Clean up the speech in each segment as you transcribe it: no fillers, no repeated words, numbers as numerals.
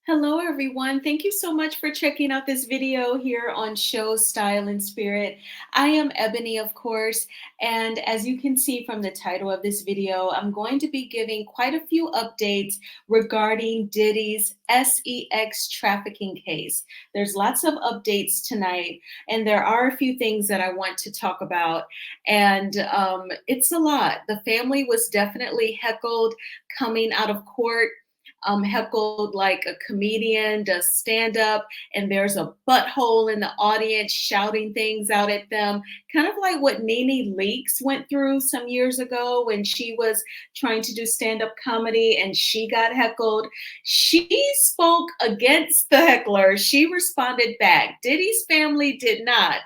Hello, everyone. Thank you so much for checking out this video here on Show Style and Spirit. I am Ebony, of course, and as you can see from the title of this video, I'm going to be giving quite a few updates regarding Diddy's sex trafficking case. There's lots of updates tonight, and there are a few things that I want to talk about, and it's a lot. The family was definitely heckled coming out of court, heckled like a comedian does stand up, and there's a butthole in the audience shouting things out at them, kind of like what Nene Leakes went through some years ago when she was trying to do stand up comedy and she got heckled. She spoke against the heckler, she responded back. Diddy's family did not,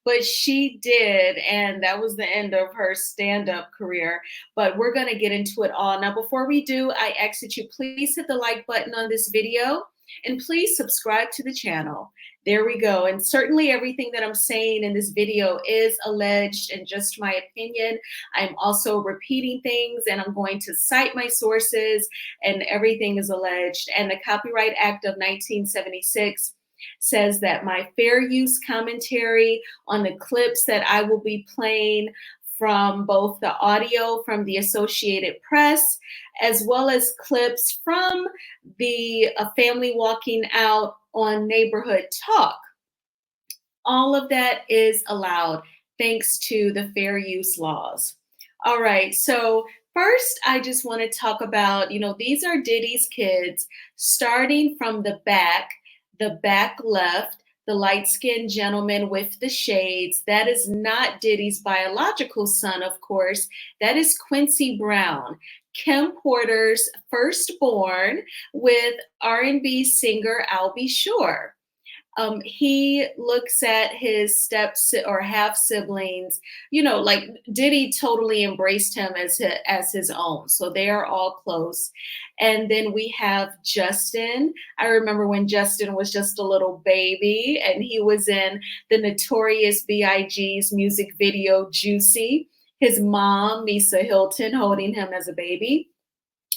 but she did, and that was the end of her stand-up career. But we're going to get into it all. Now, before we do, I ask that you please hit the like button on this video and please subscribe to the channel. There we go. And certainly everything that I'm saying in this video is alleged and just my opinion. I'm also repeating things, and I'm going to cite my sources, and everything is alleged. And the Copyright Act of 1976 says that my fair use commentary on the clips that I will be playing from both the audio from the Associated Press as well as clips from the family walking out on Neighborhood Talk. All of that is allowed thanks to the fair use laws. All right, so first, I just want to talk about, these are Diddy's kids, starting from the back left, the light-skinned gentleman with the shades. That is not Diddy's biological son, of course. That is Quincy Brown, Kim Porter's firstborn, with R&B singer Al B. Sure. He looks at his or half siblings, like Diddy totally embraced him as his own. So they are all close. And then we have Justin. I remember when Justin was just a little baby and he was in the Notorious B.I.G.'s music video, Juicy. His mom, Misa Hilton, holding him as a baby.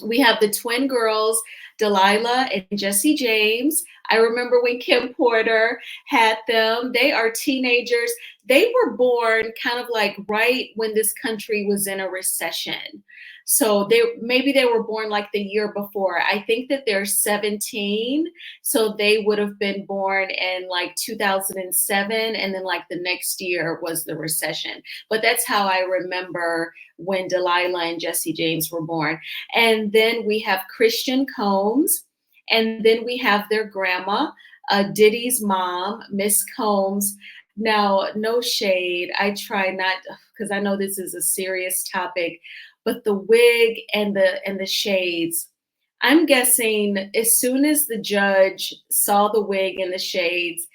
We have the twin girls, Delilah and Jesse James. I remember when Kim Porter had them. They are teenagers. They were born kind of like right when this country was in a recession. So maybe they were born like the year before. I think that they're 17. So they would have been born in like 2007. And then like the next year was the recession. But that's how I remember when Delilah and Jesse James were born. And then we have Christian Combs. And then we have their grandma, Diddy's mom, Miss Combs. Now, no shade. I try not, because I know this is a serious topic, but the wig and the shades, I'm guessing as soon as the judge saw the wig and the shades,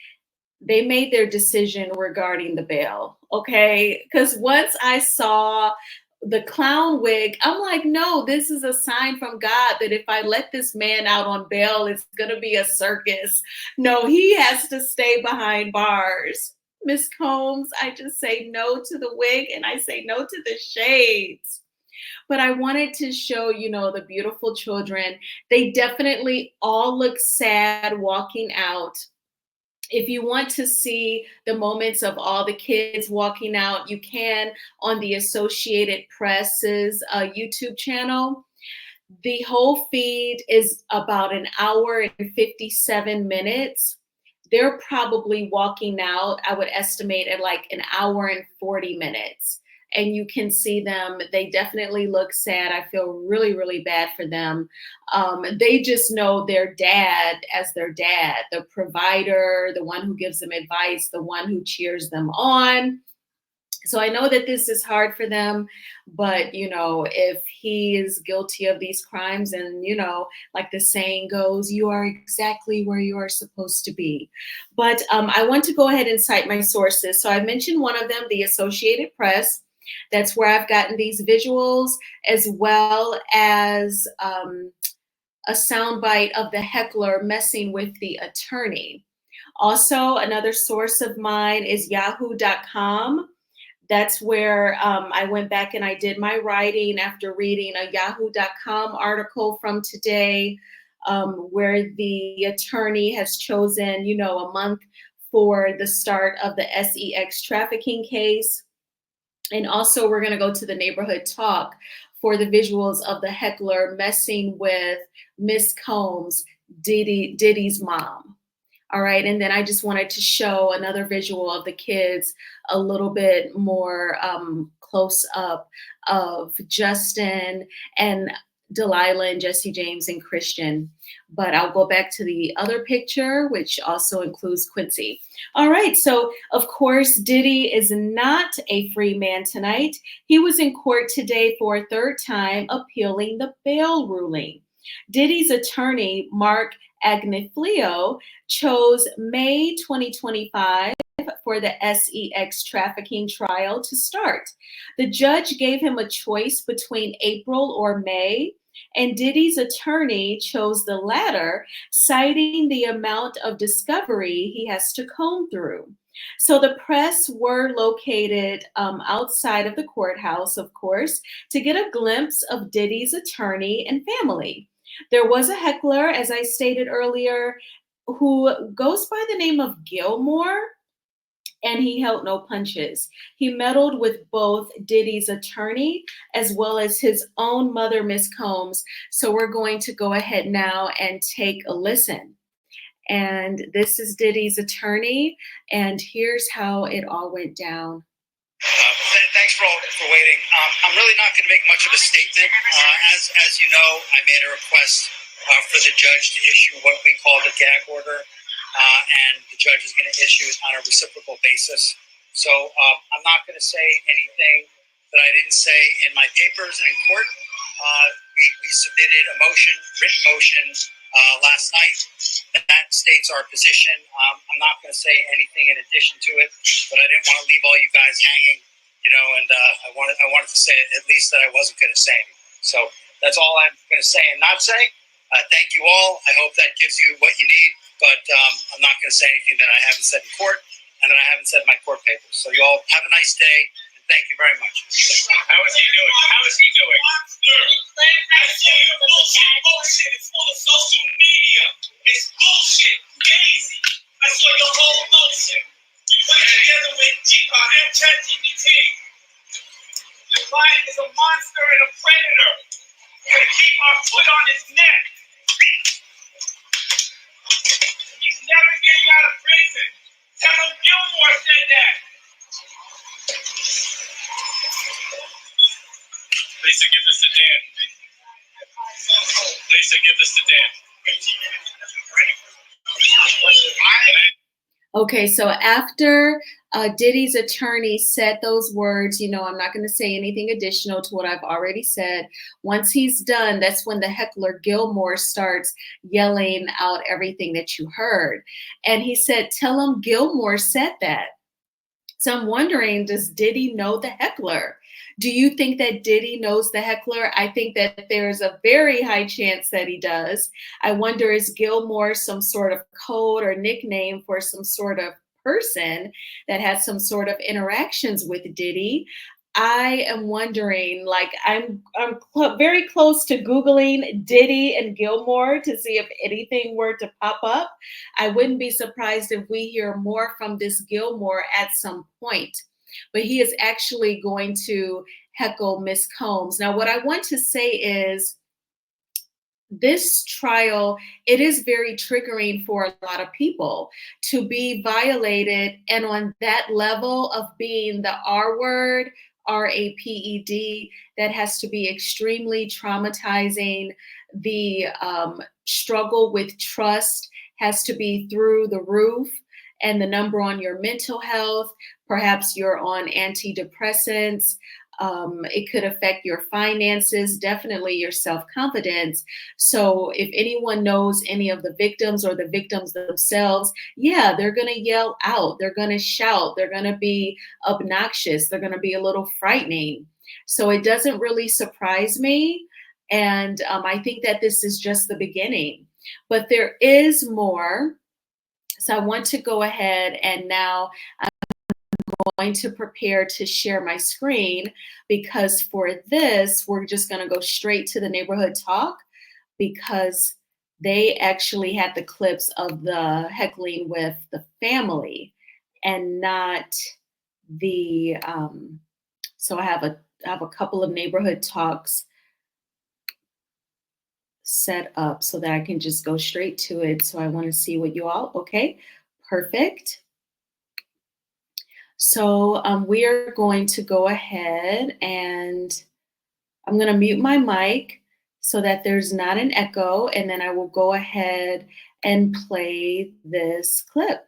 they made their decision regarding the bail, okay? Because once I saw the clown wig, I'm like, no, this is a sign from God that if I let this man out on bail, it's gonna be a circus. No, he has to stay behind bars. Miss Combs, I just say no to the wig and I say no to the shades. But I wanted to show, the beautiful children. They definitely all look sad walking out. If you want to see the moments of all the kids walking out, you can on the Associated Press's YouTube channel. The whole feed is about an hour and 57 minutes. They're probably walking out, I would estimate, at like an hour and 40 minutes. And you can see them. They definitely look sad. I feel really, really bad for them. They just know their dad as their dad, the provider, the one who gives them advice, the one who cheers them on. So I know that this is hard for them, but, if he is guilty of these crimes and, like the saying goes, you are exactly where you are supposed to be. But I want to go ahead and cite my sources. So I mentioned one of them, the Associated Press. That's where I've gotten these visuals, as well as a soundbite of the heckler messing with the attorney. Also, another source of mine is yahoo.com. That's where I went back and I did my writing after reading a yahoo.com article from today. where the attorney has chosen, you know, a month for the start of the sex trafficking case. And also, we're going to go to the neighborhood talk for the visuals of the heckler messing with Miss Combs, Diddy's mom. All right, and then I just wanted to show another visual of the kids, a little bit more close up of Justin and Delilah and Jesse James and Christian. But I'll go back to the other picture, which also includes Quincy. All right, so of course, Diddy is not a free man tonight. He was in court today for a third time appealing the bail ruling. Diddy's attorney, Mark Agnifilo, chose May 2025 for the sex trafficking trial to start. The judge gave him a choice between April or May, and Diddy's attorney chose the latter, citing the amount of discovery he has to comb through. So the press were located outside of the courthouse, of course, to get a glimpse of Diddy's attorney and family. There was a heckler, as I stated earlier, who goes by the name of Gilmore, and he held no punches. He meddled with both Diddy's attorney as well as his own mother, Miss Combs. So we're going to go ahead now and take a listen. And this is Diddy's attorney, and here's how it all went down. Thanks for waiting. I'm really not going to make much of a statement. As you know, I made a request for the judge to issue what we call the gag order, and the judge is going to issue it on a reciprocal basis. So I'm not going to say anything that I didn't say in my papers and in court. We submitted a motion, written motion, last night that states our position. I'm not going to say anything in addition to it, but I didn't want to leave all you guys hanging, you know, and I wanted to say at least that I wasn't going to say anything. So that's all I'm going to say and not say. Thank you all. I hope that gives you what you need, but I'm not going to say anything that I haven't said in court and that I haven't said in my court papers. So you all have a nice day. Thank you very much. How is he doing? How is he doing? Bullshit. It's full of social media. It's bullshit. Lazy. I saw your whole motion. You put it together with ChatGPT. The client is a monster and a predator. We're going to keep our foot on his neck. He's never getting out of prison. Tell him Gilmore said that. Lisa, give this to Dan. Lisa, give this to Dan. Okay, so after Diddy's attorney said those words, you know, I'm not going to say anything additional to what I've already said. Once he's done, that's when the heckler Gilmore starts yelling out everything that you heard. And he said, tell him Gilmore said that. So I'm wondering, does Diddy know the heckler? Do you think that Diddy knows the heckler? I think that there's a very high chance that he does. I wonder, is Gilmore some sort of code or nickname for some sort of person that has some sort of interactions with Diddy? I am wondering, like, I'm very close to Googling Diddy and Gilmore to see if anything were to pop up. I wouldn't be surprised if we hear more from this Gilmore at some point. But he is actually going to heckle Miss Combs. Now, what I want to say is this trial, it is very triggering for a lot of people to be violated. And on that level of being the R word, RAPED, that has to be extremely traumatizing. The struggle with trust has to be through the roof. And the number on your mental health, perhaps you're on antidepressants. It could affect your finances, definitely your self-confidence. So if anyone knows any of the victims or the victims themselves, yeah, they're going to yell out. They're going to shout. They're going to be obnoxious. They're going to be a little frightening. So it doesn't really surprise me. And I think that this is just the beginning. But there is more. So I want to go ahead and now I'm going to prepare to share my screen, because for this, we're just going to go straight to the neighborhood talk, because they actually had the clips of the heckling with the family and not the so I have a couple of neighborhood talks set up so that I can just go straight to it. So I want to see what you all, okay, perfect. So we are going to go ahead and I'm going to mute my mic so that there's not an echo, and then I will go ahead and play this clip.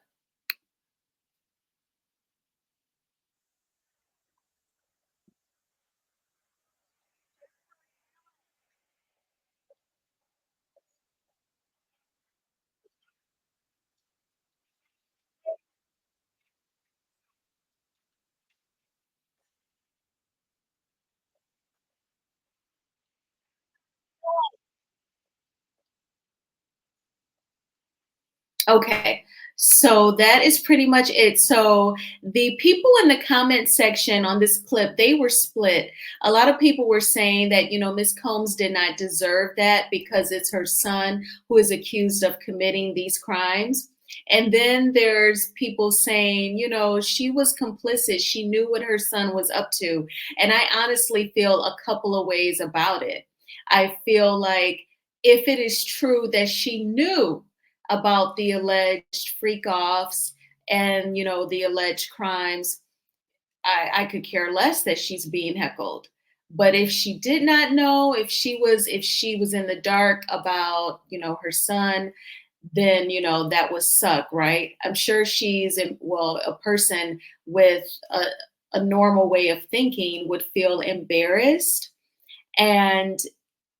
Okay, so that is pretty much it. So the people in the comment section on this clip, they were split. A lot of people were saying that, you know, Miss Combs did not deserve that because it's her son who is accused of committing these crimes. And then there's people saying, you know, she was complicit. She knew what her son was up to. And I honestly feel a couple of ways about it. I feel like if it is true that she knew about the alleged freak offs and, you know, the alleged crimes, I could care less that she's being heckled. But if she did not know, if she was in the dark about, you know, her son, then, you know, that would suck, right? I'm sure well, a person with a normal way of thinking would feel embarrassed. And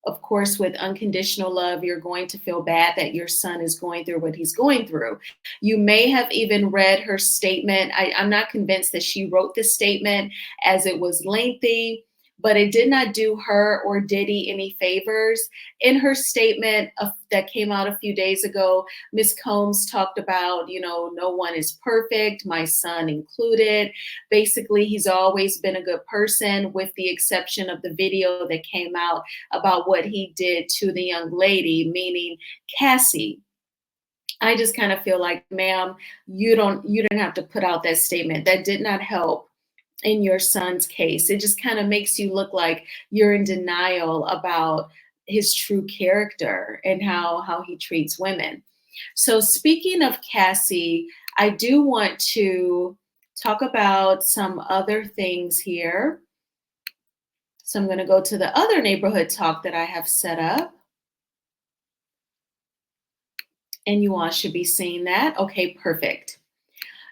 of course, with unconditional love, you're going to feel bad that your son is going through what he's going through. You may have even read her statement. I'm not convinced that she wrote this statement, as it was lengthy, but it did not do her or Diddy any favors. In her statement that came out a few days ago, Ms. Combs talked about, you know, no one is perfect, my son included. Basically, he's always been a good person, with the exception of the video that came out about what he did to the young lady, meaning Cassie. I just kind of feel like, ma'am, you didn't have to put out that statement. That did not help in your son's case. It just kind of makes you look like you're in denial about his true character and how he treats women. So speaking of Cassie, I do want to talk about some other things here. So I'm going to go to the other neighborhood talk that I have set up. And you all should be seeing that. Okay, perfect.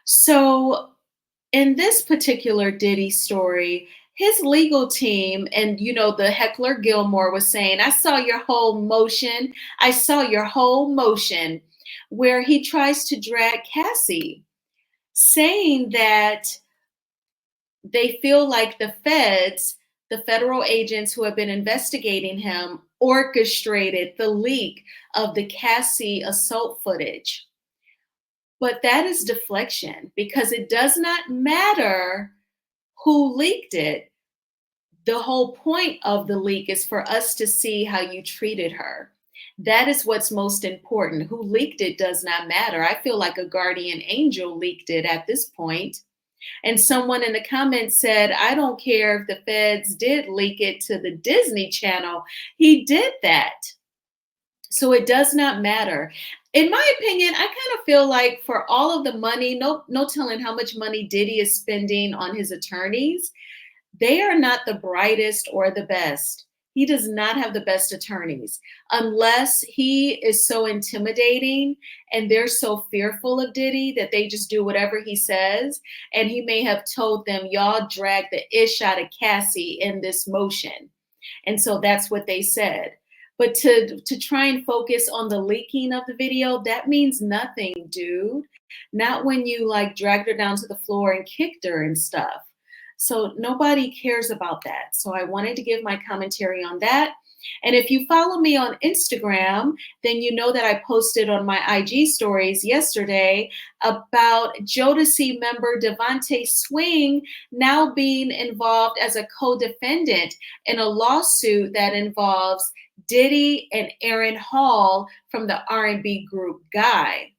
So in this particular Diddy story, his legal team and, you know, the heckler Gilmore was saying, I saw your whole motion. I saw your whole motion, where he tries to drag Cassie, saying that they feel like the feds, the federal agents who have been investigating him, orchestrated the leak of the Cassie assault footage. But that is deflection, because it does not matter who leaked it. The whole point of the leak is for us to see how you treated her. That is what's most important. Who leaked it does not matter. I feel like a guardian angel leaked it at this point. And someone in the comments said, I don't care if the feds did leak it to the Disney Channel. He did that. So it does not matter. In my opinion, I kind of feel like for all of the money, no telling how much money Diddy is spending on his attorneys, they are not the brightest or the best. He does not have the best attorneys, unless he is so intimidating and they're so fearful of Diddy that they just do whatever he says. And he may have told them, y'all drag the ish out of Cassie in this motion. And so that's what they said. But to try and focus on the leaking of the video, that means nothing, dude. Not when you like dragged her down to the floor and kicked her and stuff. So nobody cares about that. So I wanted to give my commentary on that. And if you follow me on Instagram, then you know that I posted on my IG stories yesterday about Jodeci member DeVante Swing now being involved as a co-defendant in a lawsuit that involves Diddy and Aaron Hall from the R&B group Guy.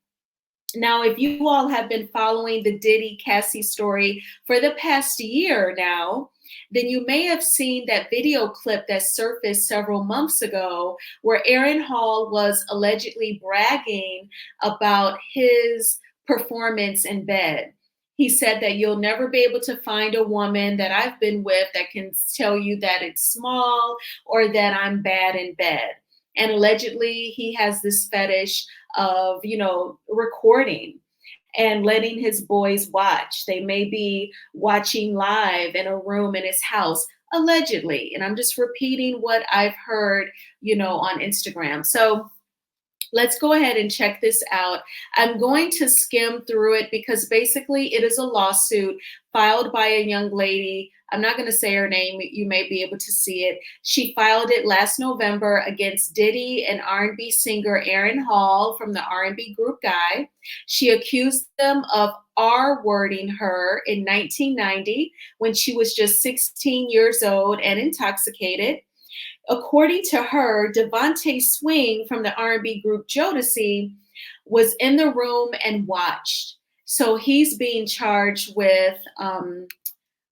Now, if you all have been following the Diddy Cassie story for the past year now, then you may have seen that video clip that surfaced several months ago where Aaron Hall was allegedly bragging about his performance in bed. He said that you'll never be able to find a woman that I've been with that can tell you that it's small or that I'm bad in bed. And allegedly, he has this fetish of, recording and letting his boys watch. They may be watching live in a room in his house, allegedly. And I'm just repeating what I've heard, on Instagram. So let's go ahead and check this out. I'm going to skim through it because basically it is a lawsuit filed by a young lady. I'm not going to say her name. You may be able to see it. She filed it last November against Diddy and R&B singer Aaron Hall from the R&B group Guy. She accused them of R-wording her in 1990 when she was just 16 years old and intoxicated. According to her, DeVante Swing from the R&B group Jodeci was in the room and watched. So he's being charged with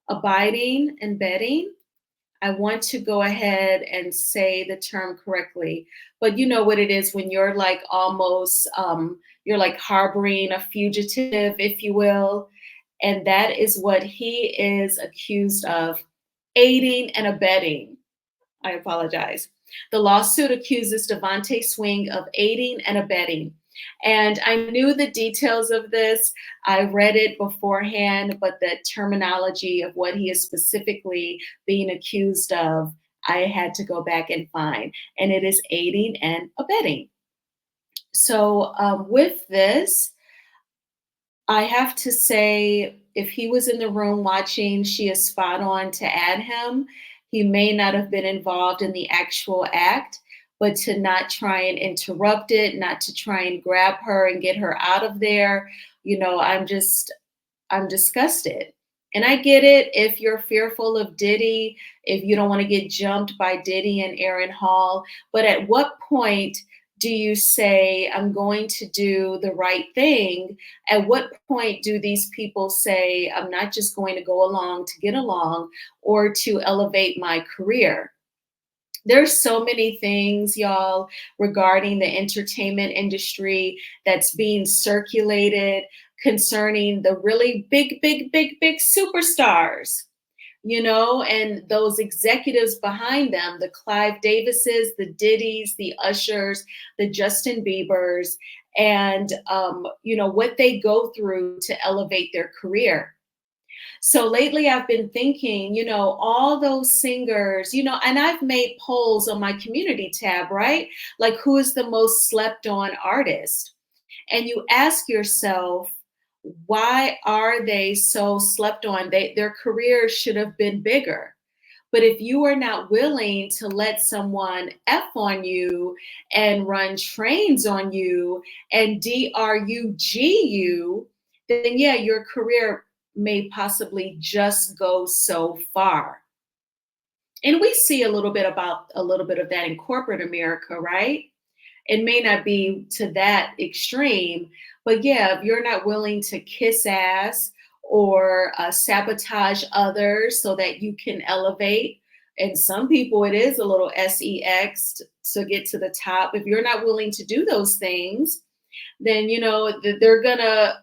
abiding and bedding. I want to go ahead and say the term correctly, but you know what it is when you're like almost, you're like harboring a fugitive, if you will. And that is what he is accused of, aiding and abetting. I apologize. The lawsuit accuses DeVante Swing of aiding and abetting. And I knew the details of this. I read it beforehand, but the terminology of what he is specifically being accused of, I had to go back and find. And it is aiding and abetting. So with this, I have to say, if he was in the room watching, she is spot on to add him. He may not have been involved in the actual act, but to not try and interrupt it, not to try and grab her and get her out of there, I'm disgusted. And I get it if you're fearful of Diddy, if you don't want to get jumped by Diddy and Aaron Hall, but at what point do you say, I'm going to do the right thing? At what point do these people say, I'm not just going to go along to get along or to elevate my career? There's so many things, y'all, regarding the entertainment industry that's being circulated concerning the really big, big, big, big superstars, and those executives behind them, the Clive Davises, the Diddys, the Ushers, the Justin Biebers, and, what they go through to elevate their career. So lately I've been thinking, all those singers, and I've made polls on my community tab, right? Like, who is the most slept on artist? And you ask yourself, why are they so slept on? Their careers should have been bigger. But if you are not willing to let someone F on you and run trains on you and DRUG you, then yeah, your career may possibly just go so far. And we see a little bit of that in corporate America, right? It may not be to that extreme, but yeah, if you're not willing to kiss ass or sabotage others so that you can elevate, and some people it is a little sex to get to the top. If you're not willing to do those things, then they're gonna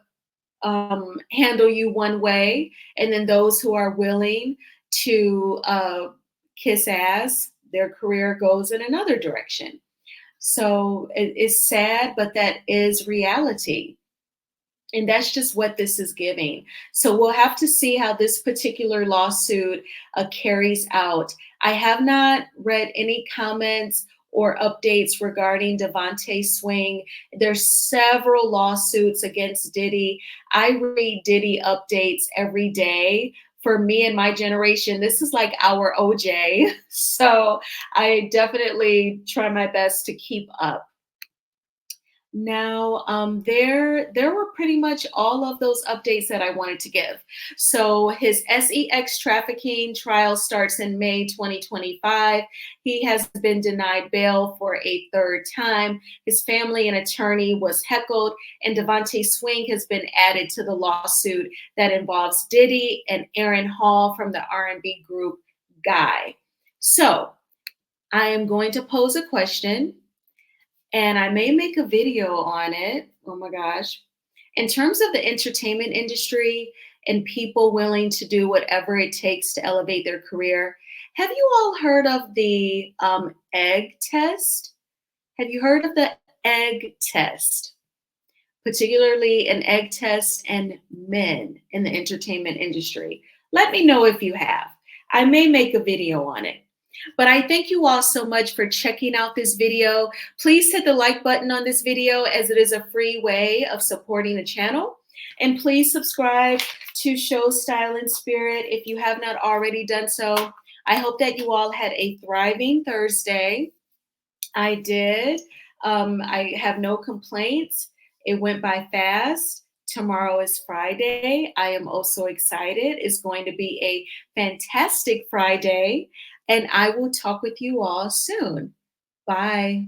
handle you one way, and then those who are willing to kiss ass, their career goes in another direction. So it's sad, but that is reality. And that's just what this is giving. So we'll have to see how this particular lawsuit carries out. I have not read any comments or updates regarding DeVante Swing. There's several lawsuits against Diddy. I read Diddy updates every day. For me and my generation, this is like our OJ. So I definitely try my best to keep up. Now, there were pretty much all of those updates that I wanted to give. So his sex trafficking trial starts in May 2025. He has been denied bail for a third time. His family and attorney was heckled, and DeVante Swing has been added to the lawsuit that involves Diddy and Aaron Hall from the R&B group Guy. So I am going to pose a question and I may make a video on it. Oh my gosh. In terms of the entertainment industry and people willing to do whatever it takes to elevate their career, have you all heard of the egg test? Have you heard of the egg test? Particularly an egg test and men in the entertainment industry. Let me know if you have. I may make a video on it. But I thank you all so much for checking out this video. Please hit the like button on this video as it is a free way of supporting the channel. And please subscribe to Show Style and Spirit if you have not already done so. I hope that you all had a thriving Thursday. I did. I have no complaints. It went by fast. Tomorrow is Friday. I am also excited. It's going to be a fantastic Friday. And I will talk with you all soon. Bye.